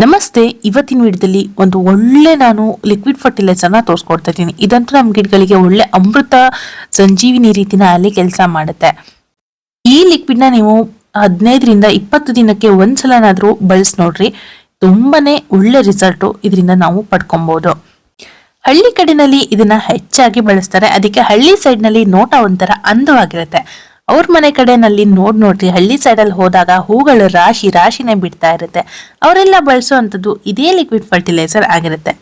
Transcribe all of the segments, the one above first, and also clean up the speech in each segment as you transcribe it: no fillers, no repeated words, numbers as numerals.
ನಮಸ್ತೆ. ಇವತ್ತಿನ ವಿಡಿಯೋದಲ್ಲಿ ಒಂದು ಒಳ್ಳೆ ನಾನು ಲಿಕ್ವಿಡ್ ಫರ್ಟಿಲೈಸರ್ನ ತೋರಿಸ್ಕೊಡ್ತಾ ಇದ್ದೀನಿ. ಇದಂತೂ ನಮ್ಮ ಗಿಡಗಳಿಗೆ ಒಳ್ಳೆ ಅಮೃತ ಸಂಜೀವಿನಿ ರೀತಿನ ಅಲ್ಲಿ ಕೆಲಸ ಮಾಡುತ್ತೆ. ಈ ಲಿಕ್ವಿಡ್ನ ನೀವು 15ರಿಂದ 20 ದಿನಕ್ಕೆ ಒಂದ್ಸಲನಾದ್ರೂ ಬಳಸಿ ನೋಡ್ರಿ. ತುಂಬಾನೇ ಒಳ್ಳೆ ರಿಸಲ್ಟು ಇದರಿಂದ ನಾವು ಪಡ್ಕೊಬಹುದು. ಹಳ್ಳಿ ಕಡೆನಲ್ಲಿ ಇದನ್ನ ಹೆಚ್ಚಾಗಿ ಬಳಸ್ತಾರೆ. ಅದಕ್ಕೆ ಹಳ್ಳಿ ಸೈಡ್ ನಲ್ಲಿ ನೋಟ ಒಂಥರ ಅಂದವಾಗಿರುತ್ತೆ. ಅವ್ರ ಮನೆ ಕಡೆನಲ್ಲಿ ನೋಡ್ರಿ, ಹಳ್ಳಿ ಸೈಡ್ ಅಲ್ಲಿ ಹೋದಾಗ ಹೂಗಳು ರಾಶಿನೇ ಬಿಡ್ತಾ ಇರುತ್ತೆ. ಅವರೆಲ್ಲ ಬಳಸುವಂತದ್ದು ಇದೇ ಲಿಕ್ವಿಡ್ ಫರ್ಟಿಲೈಸರ್ ಆಗಿರುತ್ತೆ.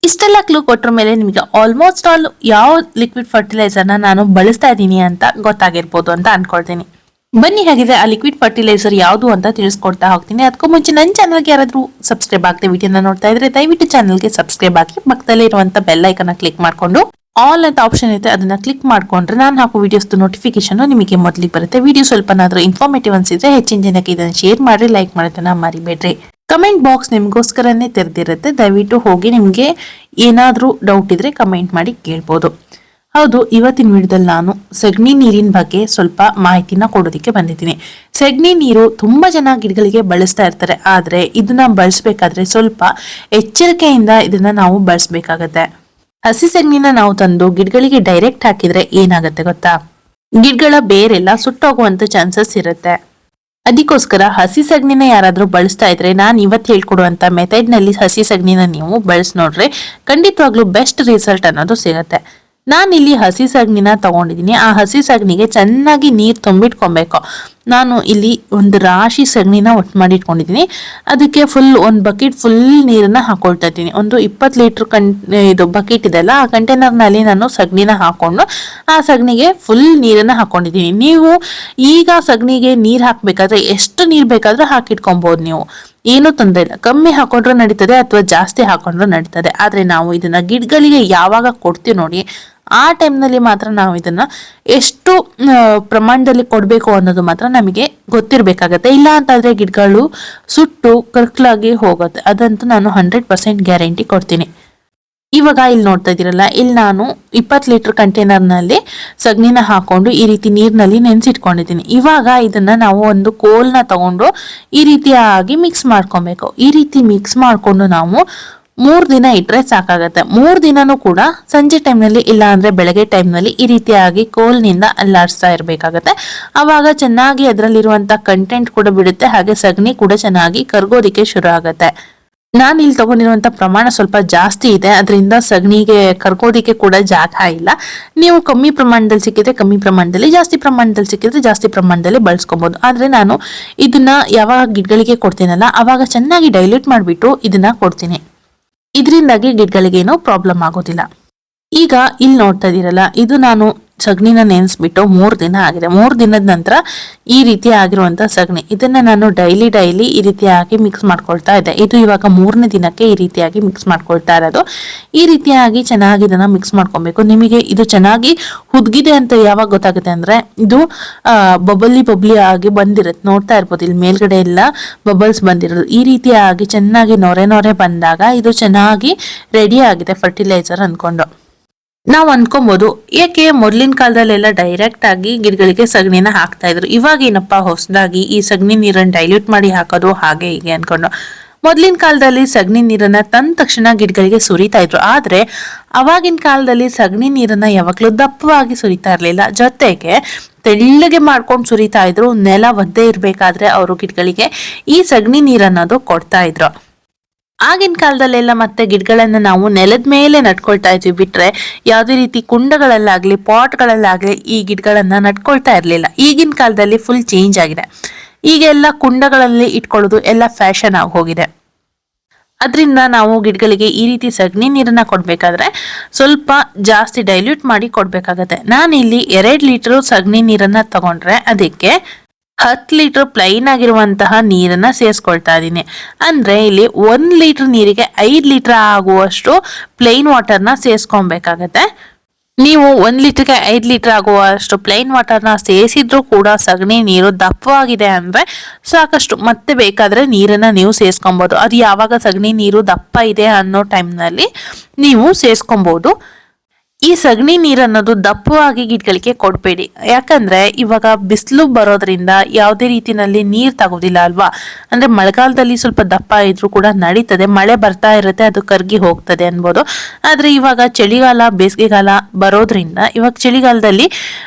ಇಷ್ಟೆಲ್ಲ ಕ್ಲೂ ಕೊಟ್ರ ಮೇಲೆ ನಿಮಗೆ ಆಲ್ಮೋಸ್ಟ್ ಆಲ್ ಯಾವ ಲಿಕ್ವಿಡ್ ಫರ್ಟಿಲೈಸರ್ನ ನಾನು ಬಳಸ್ತಾ ಇದ್ದೀನಿ ಅಂತ ಗೊತ್ತಾಗಿರ್ಬೋದು ಅಂತ ಅನ್ಕೊಳ್ತೀನಿ. ಬನ್ನಿ, ಹಾಗಿದ್ರೆ ಆ ಲಿಕ್ವಿಡ್ ಫರ್ಟಿಲೈಸರ್ ಯಾವುದು ಅಂತ ತಿಳಿಸ್ಕೊಡ್ತಾ ಹೋಗ್ತೀನಿ. ಅದಕ್ಕೂ ಮುಂಚೆ ನನ್ನ ಚಾನಲ್ಗೆ ಯಾರಾದ್ರೂ ಸಬ್ಸ್ಕ್ರೈಬ್ ಆಗದೆ ವಿಡಿಯೋನ ನೋಡ್ತಾ ಇದ್ರೆ ದಯವಿಟ್ಟು ಚಾನಲ್ಗೆ ಸಬ್ಸ್ಕ್ರೈಬ್ ಆಗಿ ಪಕ್ಕದಲ್ಲೇ ಇರುವಂತ ಬೆಲ್ ಐಕನ್ನ ಕ್ಲಿಕ್ ಮಾಡ್ಕೊಂಡು ಆಲ್ ಅಂತ ಆಪ್ಷನ್ ಇದೆ, ಅದನ್ನ ಕ್ಲಿಕ್ ಮಾಡ್ಕೊಂಡ್ರೆ ನಾನು ಹಾಕೋ ವಿಡಿಯೋಸ್ ನೋಟಿಫಿಕೇಶನ್ ನಿಮಗೆ ಮೊದಲಿಗೆ ಬರುತ್ತೆ. ವಿಡಿಯೋ ಸ್ವಲ್ಪನಾದ್ರೂ ಇನ್ಫಾರ್ಮೇಟಿವ್ ಅನ್ಸಿದ್ರೆ ಹೆಚ್ಚಿನ ಜನಕ್ಕೆ ಇದನ್ನ ಶೇರ್ ಮಾಡಿ, ಲೈಕ್ ಮಾಡೋದನ್ನ ಮರಿಬೇಡ್ರಿ. Comment box ನಿಮ್ಗೋಸ್ಕರನೇ ತೆರೆದಿರುತ್ತೆ. ದಯವಿಟ್ಟು ಹೋಗಿ ನಿಮ್ಗೆ ಏನಾದ್ರೂ ಡೌಟ್ ಇದ್ರೆ ಕಮೆಂಟ್ ಮಾಡಿ ಕೇಳ್ಬೋದು. ಹೌದು, ಇವತ್ತಿನ ವಿಡಿಯೋದಲ್ಲಿ ನಾನು ಸಗಣಿ ನೀರಿನ ಬಗ್ಗೆ ಸ್ವಲ್ಪ ಮಾಹಿತಿನ ಕೊಡೋದಕ್ಕೆ ಬಂದಿದ್ದೀನಿ. ಸಗಣಿ ನೀರು ತುಂಬಾ ಜನ ಗಿಡಗಳಿಗೆ ಬಳಸ್ತಾ ಇರ್ತಾರೆ, ಆದ್ರೆ ಇದನ್ನ ಬಳಸಬೇಕಾದ್ರೆ ಸ್ವಲ್ಪ ಎಚ್ಚರಿಕೆಯಿಂದ ಇದನ್ನ ನಾವು ಬಳಸಬೇಕಾಗತ್ತೆ. ಹಸಿ ಸಗಣಿನ ನಾವು ತಂದು ಗಿಡಗಳಿಗೆ ಡೈರೆಕ್ಟ್ ಹಾಕಿದ್ರೆ ಏನಾಗತ್ತೆ ಗೊತ್ತಾ? ಗಿಡಗಳ ಬೇರೆಲ್ಲ ಸುಟ್ಟೋಗುವಂತ ಚಾನ್ಸಸ್ ಇರುತ್ತೆ. ಅದಕ್ಕೋಸ್ಕರ ಹಸಿ ಸಗಣಿನ ಯಾರಾದ್ರೂ ಬಳಸ್ತಾ ಇದ್ರೆ ನಾನು ಇವತ್ತು ಹೇಳ್ಕೊಡುವಂತ ಮೆಥಡ್ ನಲ್ಲಿ ಹಸಿ ಸಗಣಿನ ನೀವು ಬಳಸಿ ನೋಡ್ರೆ ಖಂಡಿತವಾಗ್ಲೂ ಬೆಸ್ಟ್ ರಿಸಲ್ಟ್ ಅನ್ನೋದು ಸಿಗತ್ತೆ. ನಾನಿಲ್ಲಿ ಹಸಿ ಸಗಣಿನ ತಗೊಂಡಿದ್ದೀನಿ. ಆ ಹಸಿ ಸಗಣಿಗೆ ಚೆನ್ನಾಗಿ ನೀರು ತುಂಬಿಟ್ಕೊಬೇಕು. ನಾನು ಇಲ್ಲಿ ಒಂದು ರಾಶಿ ಸಗಣಿನ ಒಟ್ಟು ಮಾಡಿ ಇಟ್ಕೊಂಡಿದ್ದೀನಿ. ಅದಕ್ಕೆ ಒಂದು ಬಕೆಟ್ ಫುಲ್ ನೀರನ್ನ ಹಾಕೊಳ್ತಾ ಇದ್ದೀನಿ. ಒಂದು 20 ಲೀಟರ್ ಇದು ಬಕೆಟ್ ಇದೆಲ್ಲ, ಆ ಕಂಟೈನರ್ ನಲ್ಲಿ ನಾನು ಸಗಣಿನ ಹಾಕೊಂಡು ಆ ಸಗಣಿಗೆ ಫುಲ್ ನೀರನ್ನ ಹಾಕೊಂಡಿದ್ದೀನಿ. ನೀವು ಈಗ ಸಗಣಿಗೆ ನೀರ್ ಹಾಕ್ಬೇಕಾದ್ರೆ ಎಷ್ಟು ನೀರ್ ಬೇಕಾದ್ರೂ ಹಾಕಿಟ್ಕೊಬಹುದು. ನೀವು ಏನು ತೊಂದರೆ ಇಲ್ಲ. ಕಮ್ಮಿ ಹಾಕೊಂಡ್ರೂ ನಡೀತದೆ ಅಥವಾ ಜಾಸ್ತಿ ಹಾಕೊಂಡ್ರೂ ನಡೀತದೆ. ಆದ್ರೆ ನಾವು ಇದನ್ನ ಗಿಡಗಳಿಗೆ ಯಾವಾಗ ಕೊಡ್ತೀವಿ ನೋಡಿ, ಆ ಟೈಮ್ನಲ್ಲಿ ಮಾತ್ರ ನಾವು ಇದನ್ನ ಎಷ್ಟು ಪ್ರಮಾಣದಲ್ಲಿ ಕೊಡಬೇಕು ಅನ್ನೋದು ಮಾತ್ರ ನಮಗೆ ಗೊತ್ತಿರಬೇಕಾಗತ್ತೆ. ಇಲ್ಲ ಅಂತಂದ್ರೆ ಗಿಡಗಳು ಸುಟ್ಟು ಕರ್ಕಲಾಗಿ ಹೋಗುತ್ತೆ. ಅದಂತೂ ನಾನು 100% ಗ್ಯಾರಂಟಿ ಕೊಡ್ತೀನಿ. ಇವಾಗ ಇಲ್ಲಿ ನೋಡ್ತಾ ಇದ್ದೀರಲ್ಲ, ಇಲ್ಲಿ ನಾನು 20 ಲೀಟರ್ ಕಂಟೈನರ್ ನಲ್ಲಿ ಸಗಣಿನ ಹಾಕೊಂಡು ಈ ರೀತಿ ನೀರಿನಲ್ಲಿ ನೆನ್ಸಿಟ್ಕೊಂಡಿದ್ದೀನಿ. ಇವಾಗ ಇದನ್ನ ನಾವು ಒಂದು ಕೋಲ್ನ ತಗೊಂಡು ಈ ರೀತಿಯಾಗಿ ಮಿಕ್ಸ್ ಮಾಡ್ಕೊಬೇಕು. ಈ ರೀತಿ ಮಿಕ್ಸ್ ಮಾಡ್ಕೊಂಡು ನಾವು 3 ದಿನ ಇಟ್ರೆ ಸಾಕಾಗತ್ತೆ. 3 ದಿನನೂ ಕೂಡ ಸಂಜೆ ಟೈಮ್ನಲ್ಲಿ ಇಲ್ಲ ಅಂದ್ರೆ ಬೆಳಗ್ಗೆ ಟೈಮ್ನಲ್ಲಿ ಈ ರೀತಿಯಾಗಿ ಕೋಲ್ನಿಂದ ಅಲ್ಲಾಡಿಸ್ತಾ ಇರ್ಬೇಕಾಗತ್ತೆ. ಅವಾಗ ಚೆನ್ನಾಗಿ ಅದರಲ್ಲಿರುವಂತ ಕಂಟೆಂಟ್ ಕೂಡ ಬಿಡುತ್ತೆ, ಹಾಗೆ ಸಗಣಿ ಕೂಡ ಚೆನ್ನಾಗಿ ಕರ್ಗೋದಿಕ್ಕೆ ಶುರು ಆಗತ್ತೆ. ನಾನು ಇಲ್ಲಿ ತಗೊಂಡಿರುವಂತ ಪ್ರಮಾಣ ಸ್ವಲ್ಪ ಜಾಸ್ತಿ ಇದೆ, ಅದರಿಂದ ಸಗಣಿಗೆ ಕರ್ಗೋದಿಕ್ಕೆ ಕೂಡ ಜಾಗ ಇಲ್ಲ. ನೀವು ಕಮ್ಮಿ ಪ್ರಮಾಣದಲ್ಲಿ ಸಿಕ್ಕಿದ್ರೆ ಕಮ್ಮಿ ಪ್ರಮಾಣದಲ್ಲಿ, ಜಾಸ್ತಿ ಪ್ರಮಾಣದಲ್ಲಿ ಸಿಕ್ಕಿದ್ರೆ ಜಾಸ್ತಿ ಪ್ರಮಾಣದಲ್ಲಿ ಬಳಸ್ಕೊಬಹುದು. ಆದ್ರೆ ನಾನು ಇದನ್ನ ಯಾವಾಗ ಗಿಡಗಳಿಗೆ ಕೊಡ್ತೀನಲ್ಲ ಅವಾಗ ಚೆನ್ನಾಗಿ ಡೈಲ್ಯೂಟ್ ಮಾಡಿಬಿಟ್ಟು ಇದನ್ನ ಕೊಡ್ತೀನಿ. ಇದರಿಂದಾಗಿ ಗಿಡಗಳಿಗೇನು ಪ್ರಾಬ್ಲಮ್ ಆಗೋದಿಲ್ಲ. ಈಗ ಇಲ್ಲಿ ನೋಡ್ತಾ ಇದೀರಲ್ಲ, ಇದು ನಾನು ಸಗಣಿನ ನೆನೆಸ್ಬಿಟ್ಟು 3 ದಿನ ಆಗಿದೆ. 3 ದಿನದ ನಂತರ ಈ ರೀತಿ ಆಗಿರುವಂತ ಸಗಣಿ ಇದನ್ನ ನಾನು ಡೈಲಿ ಈ ರೀತಿಯಾಗಿ ಮಿಕ್ಸ್ ಮಾಡ್ಕೊಳ್ತಾ ಇದ್ದೆ. ಇದು ಇವಾಗ 3ನೇ ದಿನಕ್ಕೆ ಈ ರೀತಿಯಾಗಿ ಮಿಕ್ಸ್ ಮಾಡ್ಕೊಳ್ತಾ ಇರೋದು. ಈ ರೀತಿಯಾಗಿ ಚೆನ್ನಾಗಿ ಇದನ್ನ ಮಿಕ್ಸ್ ಮಾಡ್ಕೊಬೇಕು. ನಿಮಗೆ ಇದು ಚೆನ್ನಾಗಿ ಹುದುಗಿದೆ ಅಂತ ಯಾವಾಗ ಗೊತ್ತಾಗುತ್ತೆ ಅಂದ್ರೆ, ಇದು ಬಬಲಿ ಆಗಿ ಬಂದಿರುತ್ತೆ. ನೋಡ್ತಾ ಇರ್ಬೋದು, ಇಲ್ಲಿ ಮೇಲ್ಗಡೆ ಎಲ್ಲ ಬಬಲ್ಸ್ ಬಂದಿರೋದು. ಈ ರೀತಿಯಾಗಿ ಚೆನ್ನಾಗಿ ನೊರೆ ಬಂದಾಗ ಇದು ಚೆನ್ನಾಗಿ ರೆಡಿ ಆಗಿದೆ ಫರ್ಟಿಲೈಸರ್ ಅನ್ಕೊಂಡು ನಾವು ಅನ್ಕೊಬಹುದು. ಏಕೆ ಮೊದಲಿನ ಕಾಲದಲ್ಲೆಲ್ಲ ಡೈರೆಕ್ಟ್ ಆಗಿ ಗಿಡಗಳಿಗೆ ಸಗಣಿನ ಹಾಕ್ತಾ ಇದ್ರು, ಇವಾಗ ಏನಪ್ಪಾ ಹೊಸದಾಗಿ ಈ ಸಗಣಿ ನೀರನ್ನ ಡೈಲ್ಯೂಟ್ ಮಾಡಿ ಹಾಕೋದು ಹಾಗೆ ಹೀಗೆ ಅನ್ಕೊಂಡು. ಮೊದಲಿನ ಕಾಲದಲ್ಲಿ ಸಗಣಿ ನೀರನ್ನ ತಂದ ತಕ್ಷಣ ಗಿಡಗಳಿಗೆ ಸುರಿತಾ ಇದ್ರು. ಆದ್ರೆ ಅವಾಗಿನ ಕಾಲದಲ್ಲಿ ಸಗಣಿ ನೀರನ್ನ ಯಾವಾಗ್ಲೂ ದಪ್ಪವಾಗಿ ಸುರಿತಾ ಇರ್ಲಿಲ್ಲ, ಜೊತೆಗೆ ತೆಳ್ಳಗೆ ಮಾಡ್ಕೊಂಡು ಸುರಿತಾ ಇದ್ರು. ನೆಲ ಒದ್ದೆ ಇರ್ಬೇಕಾದ್ರೆ ಅವರು ಗಿಡಗಳಿಗೆ ಈ ಸಗಣಿ ನೀರನ್ನೋದು ಕೊಡ್ತಾ ಇದ್ರು. ಆಗಿನ ಕಾಲದಲ್ಲೆಲ್ಲ ಮತ್ತೆ ಗಿಡಗಳನ್ನ ನಾವು ನೆಲದ ಮೇಲೆ ನಟ್ಕೊಳ್ತಾ ಇದ್ವಿ ಬಿಟ್ರೆ ಯಾವುದೇ ರೀತಿ ಕುಂಡಗಳಲ್ಲಾಗ್ಲಿ ಪಾಟ್ಗಳಲ್ಲಾಗ್ಲಿ ಈ ಗಿಡಗಳನ್ನ ನಟ್ಕೊಳ್ತಾ ಇರ್ಲಿಲ್ಲ. ಈಗಿನ ಕಾಲದಲ್ಲಿ ಫುಲ್ ಚೇಂಜ್ ಆಗಿದೆ. ಈಗೆಲ್ಲ ಕುಂಡಗಳಲ್ಲಿ ಇಟ್ಕೊಳ್ಳೋದು ಎಲ್ಲ ಫ್ಯಾಷನ್ ಆಗಿ ಹೋಗಿದೆ. ಅದರಿಂದ ನಾವು ಗಿಡಗಳಿಗೆ ಈ ರೀತಿ ಸಗಣಿ ನೀರನ್ನ ಕೊಡ್ಬೇಕಾದ್ರೆ ಸ್ವಲ್ಪ ಜಾಸ್ತಿ ಡೈಲ್ಯೂಟ್ ಮಾಡಿ ಕೊಡ್ಬೇಕಾಗತ್ತೆ. ನಾನಿಲ್ಲಿ 2 ಲೀಟರ್ ಸಗಣಿ ನೀರನ್ನ ತಗೊಂಡ್ರೆ ಅದಕ್ಕೆ 10 ಲೀಟರ್ ಪ್ಲೈನ್ ಆಗಿರುವಂತಹ ನೀರನ್ನ ಸೇರಿಸ್ಕೊಳ್ತಾ ಇದ್ದೀನಿ. ಅಂದ್ರೆ ಇಲ್ಲಿ 1 ಲೀಟರ್ ನೀರಿಗೆ 5 ಲೀಟರ್ ಆಗುವಷ್ಟು ಪ್ಲೈನ್ ವಾಟರ್ನ ಸೇರಿಸ್ಕೊಬೇಕಾಗತ್ತೆ. ನೀವು 1 ಲೀಟರ್ಗೆ 5 ಲೀಟರ್ ಆಗುವಷ್ಟು ಪ್ಲೈನ್ ವಾಟರ್ನ ಸೇರಿಸಿದ್ರು ಕೂಡ ಸಗಣಿ ನೀರು ದಪ್ಪವಾಗಿದೆ ಅಂದ್ರೆ ಸಾಕಷ್ಟು. ಮತ್ತೆ ಬೇಕಾದ್ರೆ ನೀರನ್ನ ನೀವು ಸೇರಿಸ್ಕೊಬಹುದು. ಅದು ಯಾವಾಗ ಸಗಣಿ ನೀರು ದಪ್ಪ ಇದೆ ಅನ್ನೋ ಟೈಮ್ನಲ್ಲಿ ನೀವು ಸೇರಿಸ್ಕೊಬಹುದು. ಈ ಸಗಣಿ ನೀರು ಅನ್ನೋದು ದಪ್ಪವಾಗಿ ಗಿಡಗಳಿಗೆ ಕೊಡಬೇಡಿ. ಯಾಕಂದ್ರೆ ಇವಾಗ ಬಿಸಿಲು ಬರೋದ್ರಿಂದ ಯಾವುದೇ ರೀತಿನಲ್ಲಿ ನೀರು ತಗೋದಿಲ್ಲ ಅಲ್ವಾ. ಅಂದ್ರೆ ಮಳೆಗಾಲದಲ್ಲಿ ಸ್ವಲ್ಪ ದಪ್ಪ ಇದ್ರೂ ಕೂಡ ನಡೀತದೆ, ಮಳೆ ಬರ್ತಾ ಇರುತ್ತೆ ಅದು ಕರ್ಗಿ ಹೋಗ್ತದೆ ಅನ್ಬೋದು. ಆದ್ರೆ ಇವಾಗ ಚಳಿಗಾಲ ಬೇಸಿಗೆಗಾಲ ಬರೋದ್ರಿಂದ ಇವಾಗ ಚಳಿಗಾಲದಲ್ಲಿ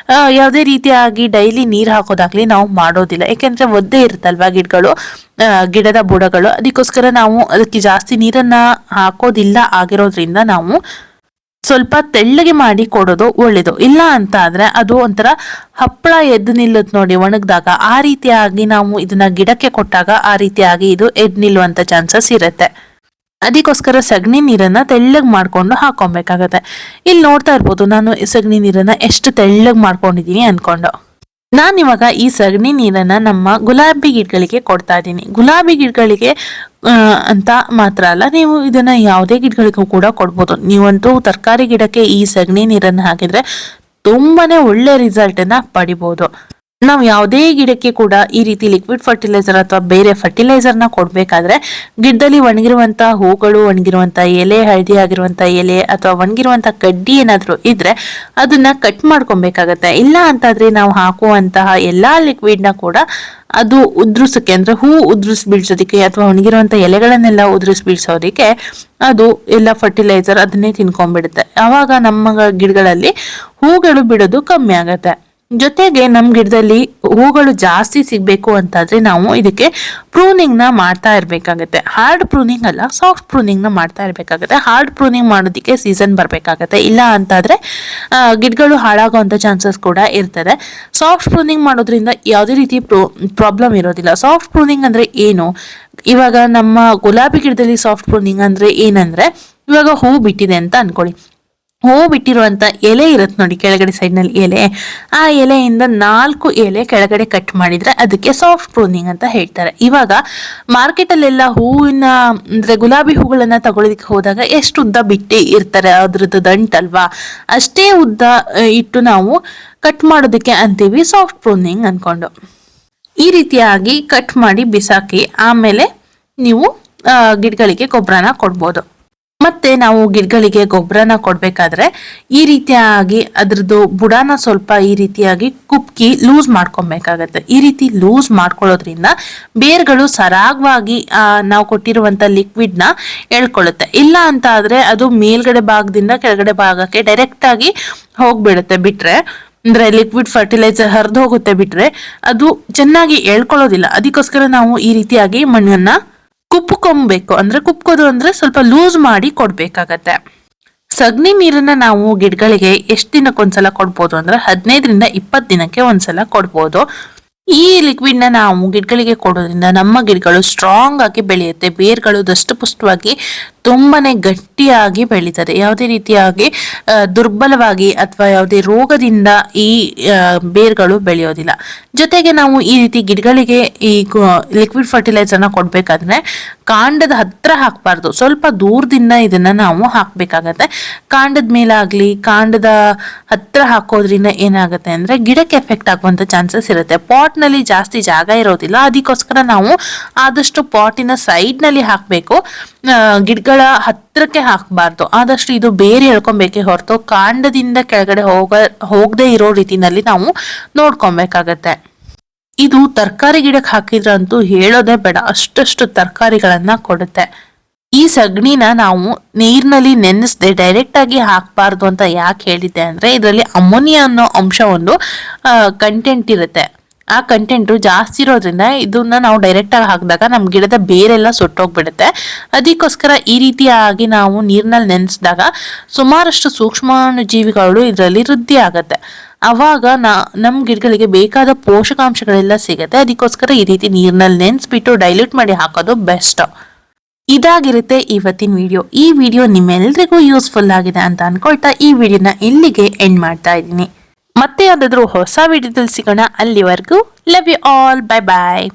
ಯಾವುದೇ ರೀತಿಯಾಗಿ ಡೈಲಿ ನೀರು ಹಾಕೋದಾಗ್ಲಿ ನಾವು ಮಾಡೋದಿಲ್ಲ. ಯಾಕೆಂದ್ರೆ ಒದ್ದೆ ಇರುತ್ತಲ್ವಾ ಗಿಡಗಳು, ಗಿಡದ ಬುಡಗಳು. ಅದಕ್ಕೋಸ್ಕರ ನಾವು ಅದಕ್ಕೆ ಜಾಸ್ತಿ ನೀರನ್ನ ಹಾಕೋದಿಲ್ಲ. ಆಗಿರೋದ್ರಿಂದ ನಾವು ಸ್ವಲ್ಪ ತೆಳ್ಳಗೆ ಮಾಡಿ ಕೊಡೋದು ಒಳ್ಳೇದು. ಇಲ್ಲ ಅಂತ ಆದ್ರೆ ಅದು ಒಂಥರ ಹಪ್ಪಳ ಎದ್ದು ನಿಲ್ಲುತ್ತೆ ನೋಡಿ ಒಣಗಿದಾಗ. ಆ ರೀತಿಯಾಗಿ ನಾವು ಇದನ್ನ ಗಿಡಕ್ಕೆ ಕೊಟ್ಟಾಗ ಆ ರೀತಿಯಾಗಿ ಇದು ಎದ್ದು ನಿಲ್ಲುವಂತ ಚಾನ್ಸಸ್ ಇರುತ್ತೆ. ಅದಕ್ಕೋಸ್ಕರ ಸಗಣಿ ನೀರನ್ನ ತೆಳ್ಳಗ್ ಮಾಡ್ಕೊಂಡು ಹಾಕೊಬೇಕಾಗತ್ತೆ. ಇಲ್ಲಿ ನೋಡ್ತಾ ಇರ್ಬೋದು ನಾನು ಸಗಣಿ ನೀರನ್ನ ಎಷ್ಟು ತೆಳ್ಳಗ್ ಮಾಡ್ಕೊಂಡಿದೀನಿ ಅನ್ಕೊಂಡು. ನಾನಿವಾಗ ಈ ಸಗಣಿ ನೀರನ್ನ ನಮ್ಮ ಗುಲಾಬಿ ಗಿಡಗಳಿಗೆ ಕೊಡ್ತಾ ಇದ್ದೀನಿ. ಗುಲಾಬಿ ಗಿಡಗಳಿಗೆ ಅಂತ ಮಾತ್ರ ಅಲ್ಲ, ನೀವು ಇದನ್ನ ಯಾವುದೇ ಗಿಡಗಳಿಗೂ ಕೂಡ ಕೊಡ್ಬೋದು. ನೀವಂತೂ ತರಕಾರಿ ಗಿಡಕ್ಕೆ ಈ ಸಗಣಿ ನೀರನ್ನು ಹಾಕಿದ್ರೆ ತುಂಬಾನೇ ಒಳ್ಳೆ ರಿಸಲ್ಟ್ ಅನ್ನ ಪಡಿಬಹುದು. ನಾವು ಯಾವುದೇ ಗಿಡಕ್ಕೆ ಕೂಡ ಈ ರೀತಿ ಲಿಕ್ವಿಡ್ ಫರ್ಟಿಲೈಸರ್ ಅಥವಾ ಬೇರೆ ಫರ್ಟಿಲೈಸರ್ ನ ಕೊಡ್ಬೇಕಾದ್ರೆ ಗಿಡದಲ್ಲಿ ಒಣಗಿರುವಂತ ಹೂಗಳು, ಒಣಗಿರುವಂತ ಎಲೆ, ಹಳದಿ ಆಗಿರುವಂತ ಎಲೆ ಅಥವಾ ಒಣಗಿರುವಂತ ಕಡ್ಡಿ ಏನಾದ್ರು ಇದ್ರೆ ಅದನ್ನ ಕಟ್ ಮಾಡ್ಕೊಬೇಕಾಗತ್ತೆ. ಇಲ್ಲ ಅಂತಾದ್ರೆ ನಾವು ಹಾಕುವಂತಹ ಎಲ್ಲಾ ಲಿಕ್ವಿಡ್ ನ ಕೂಡ ಅದು ಉದ್ರಿಸಕ್ಕೆ, ಅಂದ್ರೆ ಹೂ ಉದ್ರಿಸ್ ಬೀಳ್ಸೋದಿಕ್ಕೆ ಅಥವಾ ಒಣಗಿರುವಂತ ಎಲೆಗಳನ್ನೆಲ್ಲ ಉದ್ರಿಸ್ ಬೀಳ್ಸೋದಿಕ್ಕೆ ಅದು ಎಲ್ಲ ಫರ್ಟಿಲೈಸರ್ ಅದನ್ನೇ ತಿನ್ಕೊಂಡ್ಬಿಡುತ್ತೆ. ಆವಾಗ ನಮ್ಮ ಗಿಡಗಳಲ್ಲಿ ಹೂಗಳು ಬಿಡೋದು ಕಮ್ಮಿ ಆಗತ್ತೆ. ಜೊತೆಗೆ ನಮ್ ಗಿಡದಲ್ಲಿ ಹೂಗಳು ಜಾಸ್ತಿ ಸಿಗ್ಬೇಕು ಅಂತಾದ್ರೆ ನಾವು ಇದಕ್ಕೆ ಪ್ರೂನಿಂಗ್ ನ ಮಾಡ್ತಾ ಇರ್ಬೇಕಾಗತ್ತೆ. ಹಾರ್ಡ್ ಪ್ರೂನಿಂಗ್ ಅಲ್ಲ, ಸಾಫ್ಟ್ ಪ್ರೂನಿಂಗ್ ನ ಮಾಡ್ತಾ ಇರ್ಬೇಕಾಗತ್ತೆ. ಹಾರ್ಡ್ ಪ್ರೂನಿಂಗ್ ಮಾಡೋದಕ್ಕೆ ಸೀಸನ್ ಬರ್ಬೇಕಾಗತ್ತೆ. ಇಲ್ಲ ಅಂತಾದ್ರೆ ಗಿಡಗಳು ಹಾಳಾಗುವಂತ ಚಾನ್ಸಸ್ ಕೂಡ ಇರ್ತದೆ. ಸಾಫ್ಟ್ ಪ್ರೂನಿಂಗ್ ಮಾಡೋದ್ರಿಂದ ಯಾವುದೇ ರೀತಿ ಪ್ರಾಬ್ಲಮ್ ಇರೋದಿಲ್ಲ. ಸಾಫ್ಟ್ ಪ್ರೂನಿಂಗ್ ಅಂದ್ರೆ ಏನು? ಇವಾಗ ನಮ್ಮ ಗುಲಾಬಿ ಗಿಡದಲ್ಲಿ ಸಾಫ್ಟ್ ಪ್ರೂನಿಂಗ್ ಅಂದ್ರೆ ಏನಂದ್ರೆ, ಇವಾಗ ಹೂ ಬಿಟ್ಟಿದೆ ಅಂತ ಅನ್ಕೊಳ್ಳಿ. ಹೂ ಬಿಟ್ಟಿರುವಂತ ಎಲೆ ಇರುತ್ತೆ ನೋಡಿ ಕೆಳಗಡೆ ಸೈಡ್ ನಲ್ಲಿ ಎಲೆ, ಆ ಎಲೆಯಿಂದ 4 ಎಲೆ ಕೆಳಗಡೆ ಕಟ್ ಮಾಡಿದ್ರೆ ಅದಕ್ಕೆ ಸಾಫ್ಟ್ ಪ್ರೂನಿಂಗ್ ಅಂತ ಹೇಳ್ತಾರೆ. ಇವಾಗ ಮಾರ್ಕೆಟ್ ಅಲ್ಲೆಲ್ಲ ಹೂವಿನ ಅಂದ್ರೆ ಗುಲಾಬಿ ಹೂಗಳನ್ನ ತಗೊಳ್ಳೋದಕ್ಕೆ ಹೋದಾಗ ಎಷ್ಟು ಉದ್ದ ಬಿಟ್ಟು ಇರ್ತಾರೆ ಅದ್ರದ್ದು ದಂಟಲ್ವಾ, ಅಷ್ಟೇ ಉದ್ದ ಇಟ್ಟು ನಾವು ಕಟ್ ಮಾಡೋದಕ್ಕೆ ಅಂತೀವಿ ಸಾಫ್ಟ್ ಪ್ರೂನಿಂಗ್ ಅನ್ಕೊಂಡು. ಈ ರೀತಿಯಾಗಿ ಕಟ್ ಮಾಡಿ ಬಿಸಾಕಿ ಆಮೇಲೆ ನೀವು ಗಿಡಗಳಿಗೆ ಗೊಬ್ಬರನ ಕೊಡ್ಬೋದು. ಮತ್ತೆ ನಾವು ಗಿಡಗಳಿಗೆ ಗೊಬ್ಬರನ ಕೊಡ್ಬೇಕಾದ್ರೆ ಈ ರೀತಿಯಾಗಿ ಅದ್ರದ್ದು ಬುಡನ ಸ್ವಲ್ಪ ಈ ರೀತಿಯಾಗಿ ಕುಪ್ಕಿ ಲೂಸ್ ಮಾಡ್ಕೊಬೇಕಾಗತ್ತೆ. ಈ ರೀತಿ ಲೂಸ್ ಮಾಡ್ಕೊಳ್ಳೋದ್ರಿಂದ ಬೇರ್ಗಳು ಸರಾಗವಾಗಿ ನಾವು ಕೊಟ್ಟಿರುವಂತ ಲಿಕ್ವಿಡ್ ನ ಎಳ್ಕೊಳ್ಳುತ್ತೆ. ಇಲ್ಲ ಅಂತ ಆದ್ರೆ ಅದು ಮೇಲ್ಗಡೆ ಭಾಗದಿಂದ ಕೆಳಗಡೆ ಭಾಗಕ್ಕೆ ಡೈರೆಕ್ಟ್ ಆಗಿ ಹೋಗ್ಬಿಡುತ್ತೆ. ಬಿಟ್ರೆ ಅಂದ್ರೆ ಲಿಕ್ವಿಡ್ ಫರ್ಟಿಲೈಸರ್ ಹರಿದು ಹೋಗುತ್ತೆ ಬಿಟ್ರೆ ಅದು ಚೆನ್ನಾಗಿ ಎಳ್ಕೊಳ್ಳೋದಿಲ್ಲ. ಅದಕ್ಕೋಸ್ಕರ ನಾವು ಈ ರೀತಿಯಾಗಿ ಮಣ್ಣನ್ನ ಕುಪ್ಕೊಬೇಕು. ಅಂದ್ರೆ ಕುಪ್ಕೋದು ಅಂದ್ರೆ ಸ್ವಲ್ಪ ಲೂಸ್ ಮಾಡಿ ಕೊಡ್ಬೇಕಾಗತ್ತೆ. ಸಗಣಿ ನೀರನ್ನ ನಾವು ಗಿಡಗಳಿಗೆ ಎಷ್ಟು ದಿನಕ್ಕೊಂದ್ಸಲ ಕೊಡ್ಬೋದು ಅಂದ್ರೆ 15ರಿಂದ 20 ದಿನಕ್ಕೆ ಒಂದ್ಸಲ ಕೊಡ್ಬೋದು. ಈ ಲಿಕ್ವಿಡ್ ನ ನಾವು ಗಿಡಗಳಿಗೆ ಕೊಡೋದ್ರಿಂದ ನಮ್ಮ ಗಿಡಗಳು ಸ್ಟ್ರಾಂಗ್ ಆಗಿ ಬೆಳೆಯುತ್ತೆ. ಬೇರ್ಗಳು ದಷ್ಟಪುಷ್ಟವಾಗಿ ತುಂಬಾನೇ ಗಟ್ಟಿಯಾಗಿ ಬೆಳೀತದೆ. ಯಾವುದೇ ರೀತಿಯಾಗಿ ದುರ್ಬಲವಾಗಿ ಅಥವಾ ಯಾವುದೇ ರೋಗದಿಂದ ಈ ಬೇರ್ಗಳು ಬೆಳೆಯೋದಿಲ್ಲ. ಜೊತೆಗೆ ನಾವು ಈ ರೀತಿ ಗಿಡಗಳಿಗೆ ಈ ಲಿಕ್ವಿಡ್ ಫರ್ಟಿಲೈಸರ್ ನ ಕೊಡ್ಬೇಕಾದ್ರೆ ಕಾಂಡದ ಹತ್ರ ಹಾಕ್ಬಾರ್ದು, ಸ್ವಲ್ಪ ದೂರದಿಂದ ಇದನ್ನ ನಾವು ಹಾಕ್ಬೇಕಾಗತ್ತೆ. ಕಾಂಡದ ಮೇಲಾಗ್ಲಿ ಕಾಂಡದ ಹತ್ರ ಹಾಕೋದ್ರಿಂದ ಏನಾಗುತ್ತೆ ಅಂದ್ರೆ ಗಿಡಕ್ಕೆ ಎಫೆಕ್ಟ್ ಆಗುವಂತ ಚಾನ್ಸಸ್ ಇರುತ್ತೆ. ಪಾಟ್ ನಲ್ಲಿ ಜಾಸ್ತಿ ಜಾಗ ಇರೋದಿಲ್ಲ, ಅದಕ್ಕೋಸ್ಕರ ನಾವು ಆದಷ್ಟು ಪಾಟಿನ ಸೈಡ್ ನಲ್ಲಿ ಹಾಕ್ಬೇಕು, ಗಿಡಗಳ ಹತ್ರಕ್ಕೆ ಹಾಕಬಾರ್ದು. ಆದಷ್ಟು ಇದು ಬೇರೆ ಎಳ್ಕೊಬೇಕೆ ಹೊರತು ಕಾಂಡದಿಂದ ಕೆಳಗಡೆ ಹೋಗದೆ ಇರೋ ರೀತಿನಲ್ಲಿ ನಾವು ನೋಡ್ಕೊಬೇಕಾಗತ್ತೆ. ಇದು ತರಕಾರಿ ಗಿಡಕ್ಕೆ ಹಾಕಿದ್ರಂತೂ ಹೇಳೋದೇ ಬೇಡ, ಅಷ್ಟಷ್ಟು ತರಕಾರಿಗಳನ್ನ ಕೊಡುತ್ತೆ. ಈ ಸಗಣಿನ ನಾವು ನೀರಿನಲ್ಲಿ ನೆನೆಸದೆ ಡೈರೆಕ್ಟ್ ಆಗಿ ಹಾಕಬಾರ್ದು ಅಂತ ಯಾಕೆ ಹೇಳಿದ್ದೆ ಅಂದ್ರೆ, ಇದರಲ್ಲಿ ಅಮೋನಿಯಾ ಅನ್ನೋ ಅಂಶ ಒಂದು ಕಂಟೆಂಟ್ ಇರುತ್ತೆ. ಆ ಕಂಟೆಂಟ್ ಜಾಸ್ತಿ ಇರೋದ್ರಿಂದ ಇದನ್ನ ನಾವು ಡೈರೆಕ್ಟ್ ಆಗಿ ಹಾಕಿದಾಗ ನಮ್ ಗಿಡದ ಬೇರೆಲ್ಲ ಸುಟ್ಟೋಗ್ಬಿಡುತ್ತೆ. ಅದಕ್ಕೋಸ್ಕರ ಈ ರೀತಿಯಾಗಿ ನಾವು ನೀರಿನಲ್ಲಿ ನೆನೆಸಿದಾಗ ಸುಮಾರಷ್ಟು ಸೂಕ್ಷ್ಮಾಣು ಜೀವಿಗಳು ಇದರಲ್ಲಿ ವೃದ್ಧಿ ಆಗತ್ತೆ. ಅವಾಗ ನಮ್ ಗಿಡಗಳಿಗೆ ಬೇಕಾದ ಪೋಷಕಾಂಶಗಳೆಲ್ಲ ಸಿಗತ್ತೆ. ಅದಕ್ಕೋಸ್ಕರ ಈ ರೀತಿ ನೀರಿನಲ್ಲಿ ನೆನೆಸ್ಬಿಟ್ಟು ಡೈಲ್ಯೂಟ್ ಮಾಡಿ ಹಾಕೋದು ಬೆಸ್ಟ್. ಇದಾಗಿರುತ್ತೆ ಇವತ್ತಿನ ವಿಡಿಯೋ. ಈ ವಿಡಿಯೋ ನಿಮ್ಮೆಲ್ಲರಿಗೂ ಯೂಸ್ಫುಲ್ ಆಗಿದೆ ಅಂತ ಅನ್ಕೊಳ್ತಾ ಈ ವಿಡಿಯೋನ ಇಲ್ಲಿಗೆ ಎಂಡ್ ಮಾಡ್ತಾ ಇದ್ದೀನಿ. ಮತ್ತೆ ಯಾವ್ದಾದ್ರು ಹೊಸ ವಿಡಿಯೋದಲ್ಲಿ ಸಿಗೋಣ. ಅಲ್ಲಿವರೆಗೂ love you all, bye bye.